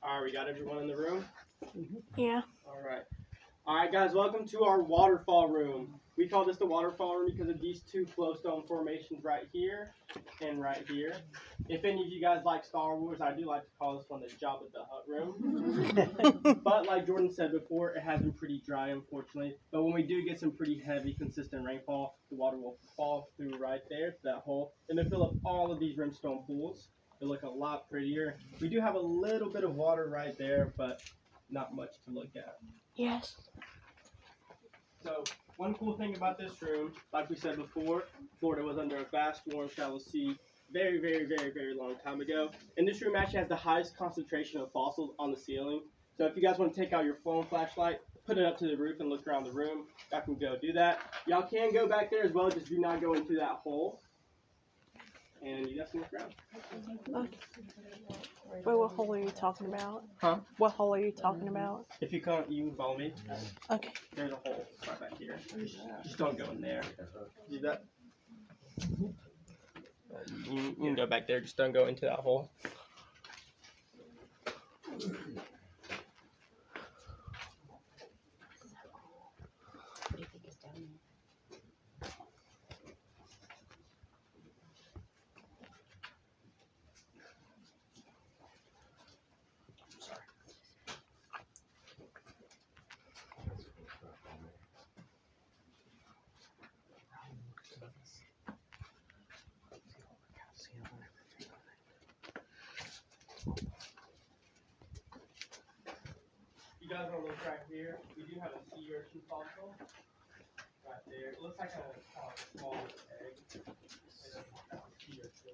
Alright, we got everyone in the room? Yeah. Alright guys, welcome to our waterfall room. We call this the waterfall room because of these two flowstone formations right here and right here. If any of you guys like Star Wars, I do like to call this one the Jabba the Hutt room. But like Jordan said before, it has been pretty dry unfortunately. But when we do get some pretty heavy, consistent rainfall, the water will fall through right there to that hole and then fill up all of these rimstone pools. It'll look a lot prettier. We do have a little bit of water right there, but not much to look at. Yes. So one cool thing about this room, like we said before, Florida was under a vast warm shallow sea very, very, very, very long time ago. And this room actually has the highest concentration of fossils on the ceiling. So if you guys want to take out your phone flashlight, put it up to the roof and look around the room, y'all can go do that. Y'all can go back there as well, just do not go into that hole. And you guys can look around. Okay. Wait, what hole are you talking about? Huh? What hole are you talking about? If you come, you can follow me. Okay. There's a hole right back here. Just don't go in there. See that? You can go back there, just don't go into that hole. You guys want to look right here? We do have a sea urchin fossil right there. It looks like a small egg. And a sea urchin.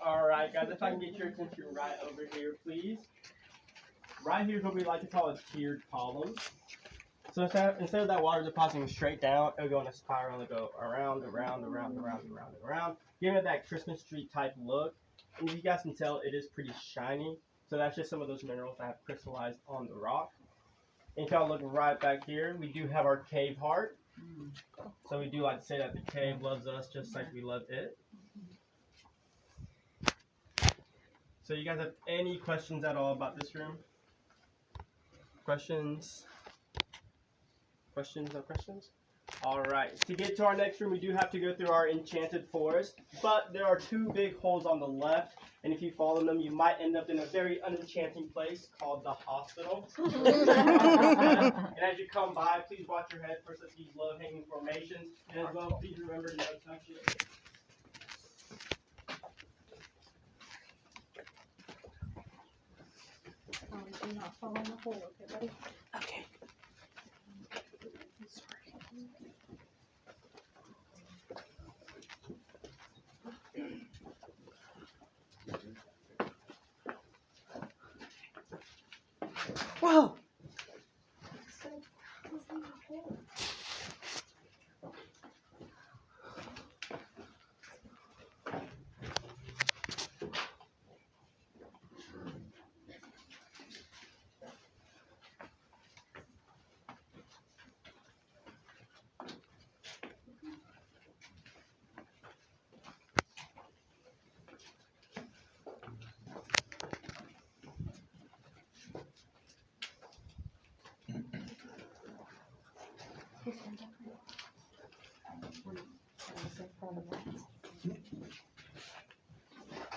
Alright guys, if I can get your attention right over here, please. Right here is what we like to call a tiered column. So instead of that water depositing straight down, it'll go in a spiral and go around, around, around, around, around, around, giving it that Christmas tree type look. And you guys can tell it is pretty shiny. So that's just some of those minerals that have crystallized on the rock. And if y'all look right back here, we do have our cave heart. So we do like to say that the cave loves us just like we love it. So you guys have any questions at all about this room? Questions? Questions? No questions? Alright, to get to our next room, we do have to go through our enchanted forest. But there are two big holes on the left, and if you follow them, you might end up in a very unenchanting place called the hospital. And as you come by, please watch your head for these low-hanging formations. And as well, please remember to no touch it. Do not fall in the hole, okay, buddy? Okay. Whoa!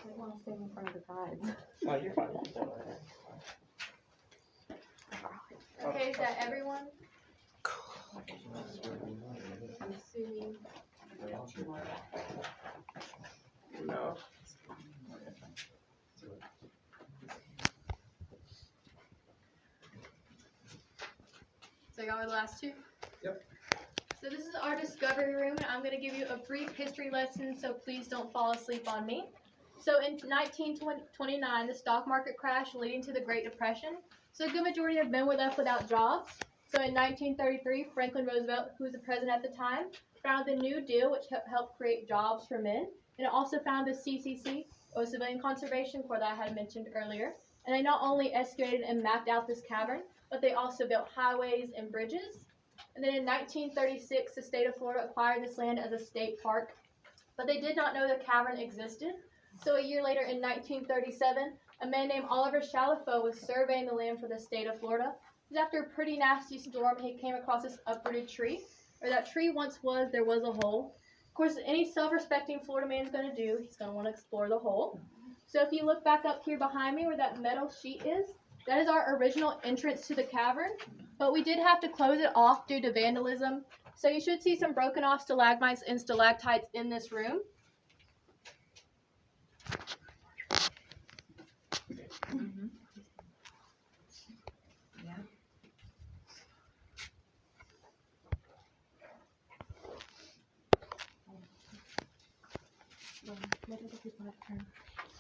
I want to stand in front of the guides. Oh, you're fine. Okay, is that everyone? I'm assuming. No. are the last two? Yep. So this is our discovery room, and I'm going to give you a brief history lesson, so please don't fall asleep on me. So in 1929, the stock market crash leading to the Great Depression. So a good majority of men were left without jobs. So in 1933, Franklin Roosevelt, who was the president at the time, founded the New Deal, which helped create jobs for men. And it also founded the CCC, or Civilian Conservation Corps, that I had mentioned earlier. And they not only excavated and mapped out this cavern, but they also built highways and bridges. And then in 1936, the state of Florida acquired this land as a state park, but they did not know the cavern existed. So a year later, in 1937, a man named Oliver Chalifot was surveying the land for the state of Florida. It was after a pretty nasty storm, he came across this uprooted tree. Where that tree once was, there was a hole. Of course, any self-respecting Florida man is going to do, he's going to want to explore the hole. So if you look back up here behind me where that metal sheet is, that is our original entrance to the cavern, but we did have to close it off due to vandalism. So you should see some broken off stalagmites and stalactites in this room.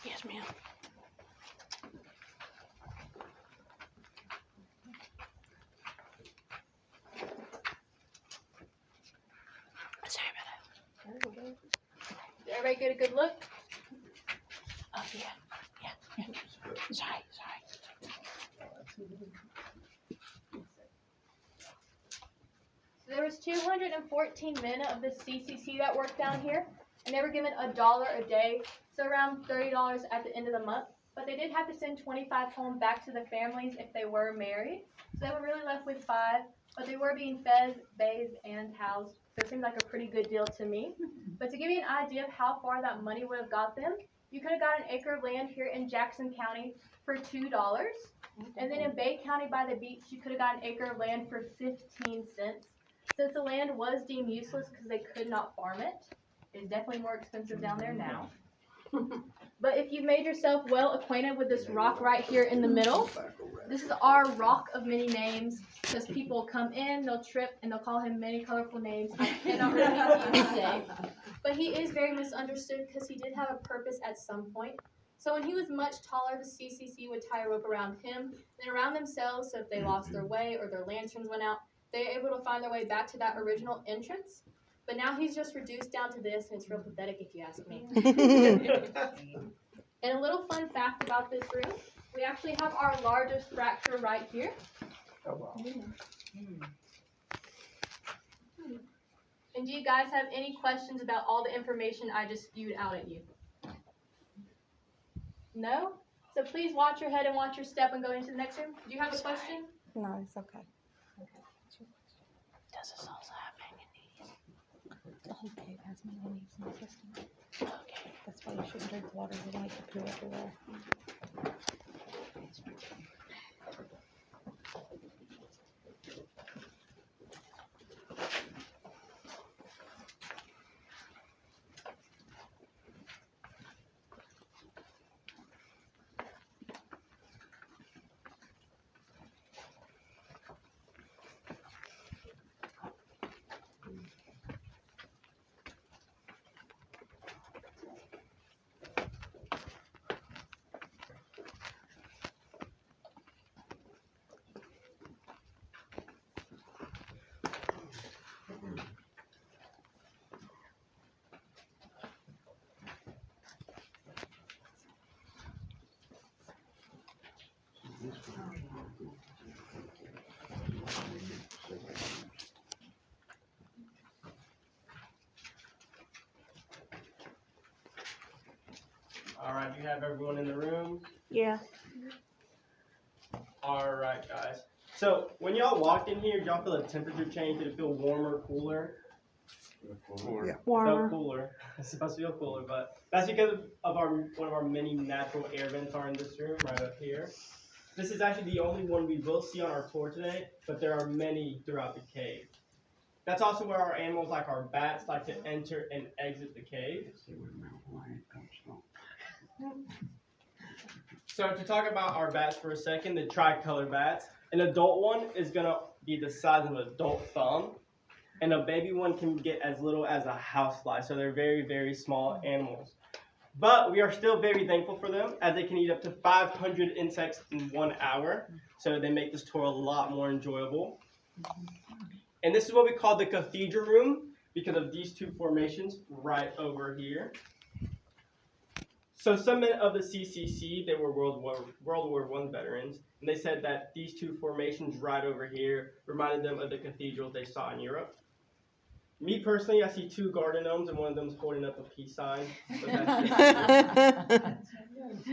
Yes, ma'am. Sorry about that. Did everybody get a good look? Oh, yeah. Sorry. So there was 214 men of the CCC that worked down here, and they were given $1 a day, so around $30 at the end of the month. But they did have to send 25 home back to the families if they were married. So they were really left with 5, but they were being fed, bathed, and housed. So it seemed like a pretty good deal to me. But to give you an idea of how far that money would have got them, you could have got an acre of land here in Jackson County for $2. And then in Bay County by the beach, you could have got an acre of land for 15 cents. Since the land was deemed useless because they could not farm it, it's definitely more expensive down there now. But if you've made yourself well acquainted with this rock right here in the middle, this is our rock of many names, because people come in, they'll trip, and they'll call him many colorful names I cannot repeat to you today. But he is very misunderstood because he did have a purpose at some point. So when he was much taller, the CCC would tie a rope around him and around themselves, so if they lost their way or their lanterns went out, they were able to find their way back to that original entrance. But now he's just reduced down to this, and it's real pathetic if you ask me. And a little fun fact about this room, we actually have our largest fracture right here. Oh, wow. And do you guys have any questions about all the information I just spewed out at you? No? So please watch your head and watch your step and go into the next room. Do you have a question? No, it's okay. Does this also have manganese? The whole cave has manganese in the system. Okay. That's why you shouldn't drink water. You like to poo everywhere. All right, do you have everyone in the room? Yeah. All right, guys. So when y'all walked in here, did y'all feel a temperature change? Did it feel warmer, cooler? Cooler. It felt Warmer. cooler. It's supposed to feel cooler, but that's because of one of our many natural air vents are in this room right up here. This is actually the only one we will see on our tour today, but there are many throughout the cave. That's also where our animals, like our bats, like to enter and exit the cave. So to talk about our bats for a second, the tricolor bats. An adult one is gonna be the size of an adult thumb, and a baby one can get as little as a housefly. So they're very, very small animals. But we are still very thankful for them, as they can eat up to 500 insects in 1 hour. So they make this tour a lot more enjoyable. And this is what we call the cathedral room, because of these two formations right over here. So some men of the CCC, they were World War I veterans, and they said that these two formations right over here reminded them of the cathedrals they saw in Europe. Me personally, I see two garden gnomes, and one of them's holding up a peace sign. But that's just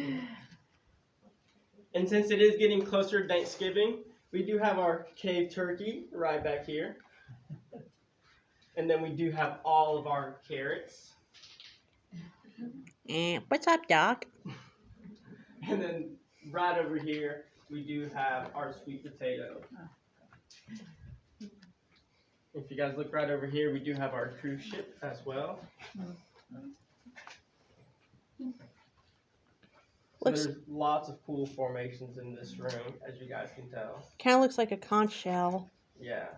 And since it is getting closer to Thanksgiving, we do have our cave turkey right back here. And then we do have all of our carrots. What's up, Doc? And then right over here, we do have our sweet potato. If you guys look right over here, we do have our cruise ship as well. So there's lots of cool formations in this room, as you guys can tell. Kind of looks like a conch shell. Yeah.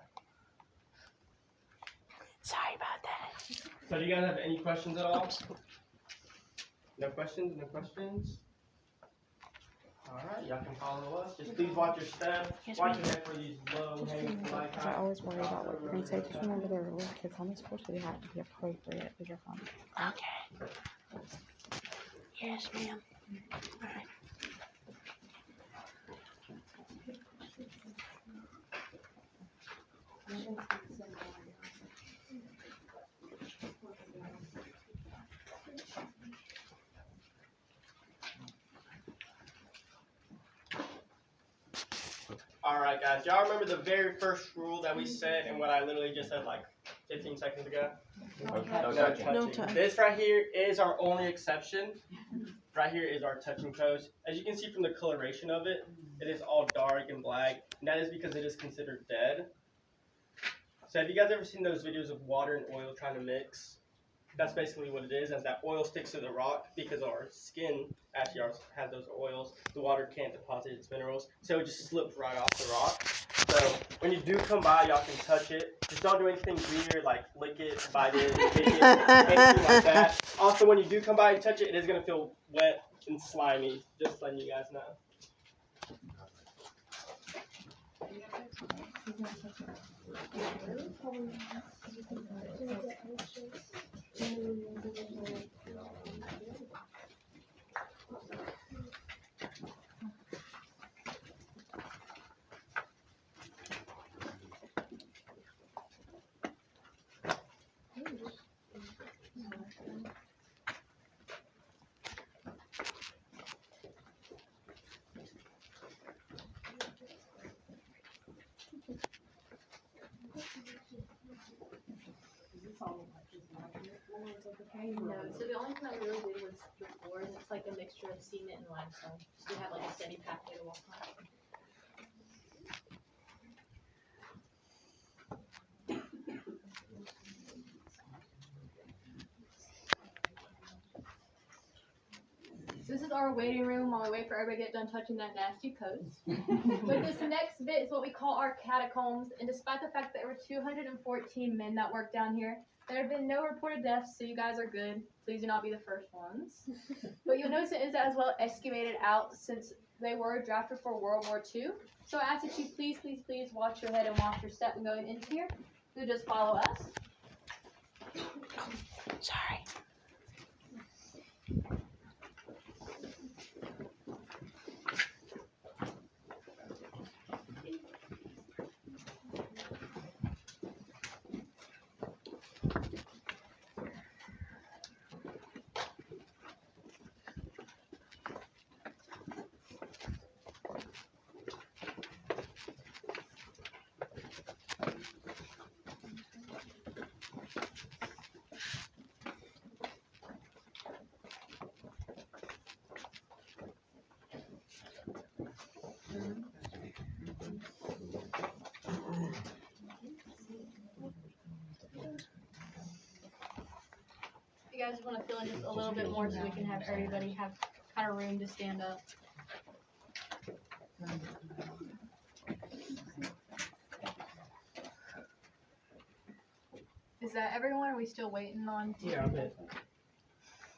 Sorry about that. So do you guys have any questions at all? No questions? No questions? Alright, y'all can follow us. Just please watch your step. Watch your head for these low hanging fly Because I always worry about what you're going to say. Just remember there are little kids on this course, so you have to be appropriate with your phone. Okay. Yes, ma'am. All right. Alright guys, y'all remember the very first rule that we said and what I literally just said like 15 seconds ago? No touching. No touch. This right here is our only exception. Right here is our touching toes. As you can see from the coloration of it, it is all dark and black, and that is because it is considered dead. So have you guys ever seen those videos of water and oil trying to mix? That's basically what it is, as that oil sticks to the rock because our skin actually has those oils. The water can't deposit its minerals, so it just slips right off the rock. So when you do come by, y'all can touch it. Just don't do anything weird like lick it, bite it, lick it, anything like that. Also, when you do come by and touch it, it is going to feel wet and slimy, just letting you guys know. No, so the only thing that we really did was the floors. It's like a mixture of cement and limestone. So we have like a steady pathway to walk on. So this is our waiting room while we wait for everybody to get done touching that nasty coast. But this next bit is what we call our catacombs. And despite the fact that there were 214 men that worked down here, there have been no reported deaths, so you guys are good. Please do not be the first ones. But you'll notice it is as well excavated out since they were drafted for World War II. So I ask that you please, please, please watch your head and watch your step when going into here. So just follow us. Sorry. You guys want to fill in just a little bit more so we can have everybody have kind of room to stand up. Is that everyone? Are we still waiting on? Yeah, a bit.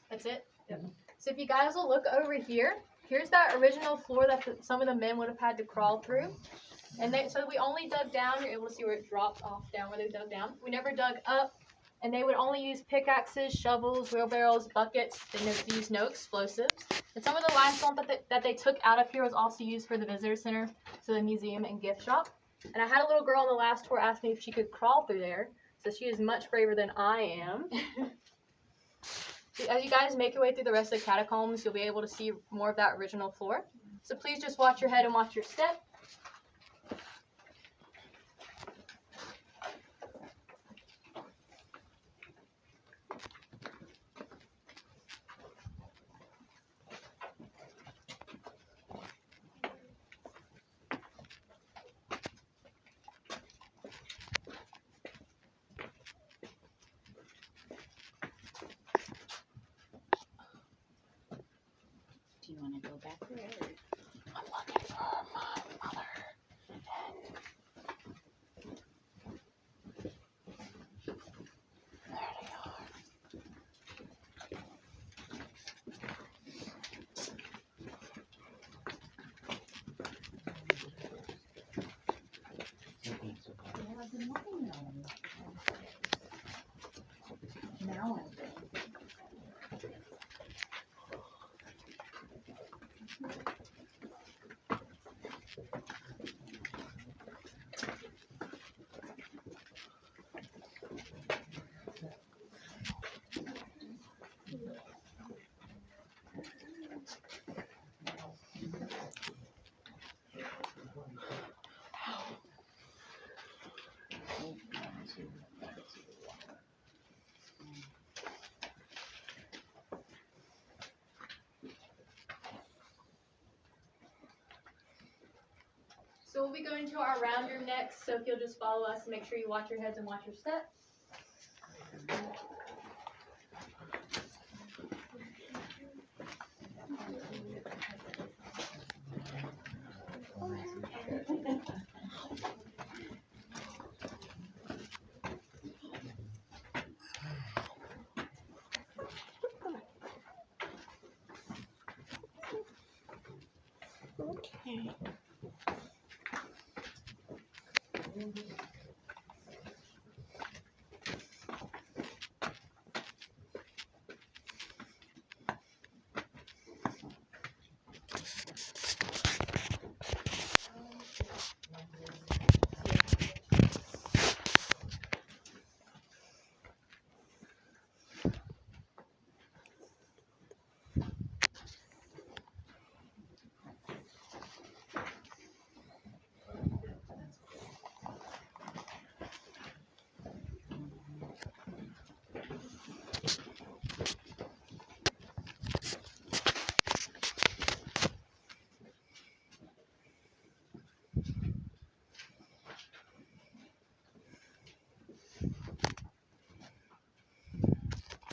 That's it? Yep. So if you guys will look over here, here's that original floor that some of the men would have had to crawl through. And so we only dug down. You're able to see where it dropped off down where they dug down. We never dug up. And they would only use pickaxes, shovels, wheelbarrows, buckets. They used no explosives. And some of the limestone that they took out of here was also used for the visitor center, so the museum and gift shop. And I had a little girl on the last tour ask me if she could crawl through there. So she is much braver than I am. As you guys make your way through the rest of the catacombs, you'll be able to see more of that original floor. So please just watch your head and watch your step. Do you want to go back there? I'm looking for my mother. There they are. I've been looking at them. Now I do. So we'll be going to our round room next, so if you'll just follow us and make sure you watch your heads and watch your step. Okay.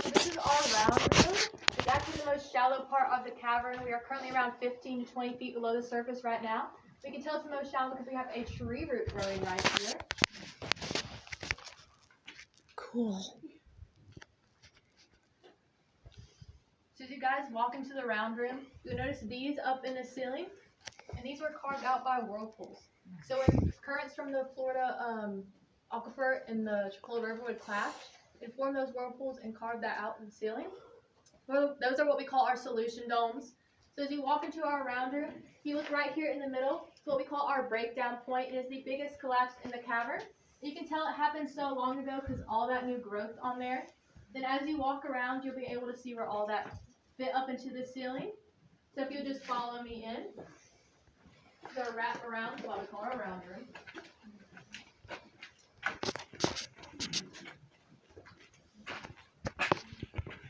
So this is our round room. It's actually the most shallow part of the cavern. We are currently around 15 to 20 feet below the surface right now. We can tell it's the most shallow because we have a tree root growing right here. Cool. So as you guys walk into the round room, you'll notice these up in the ceiling, and these were carved out by whirlpools. So when currents from the Florida aquifer and the Chocolate River would clash, it formed those whirlpools and carved that out in the ceiling. Well, those are what we call our solution domes. So as you walk into our round room, if you look right here in the middle, it's what we call our breakdown point. It is the biggest collapse in the cavern. You can tell it happened so long ago because all that new growth on there. Then as you walk around, you'll be able to see where all that fit up into the ceiling. So if you'll just follow me in, the wrap around is what we call our round room.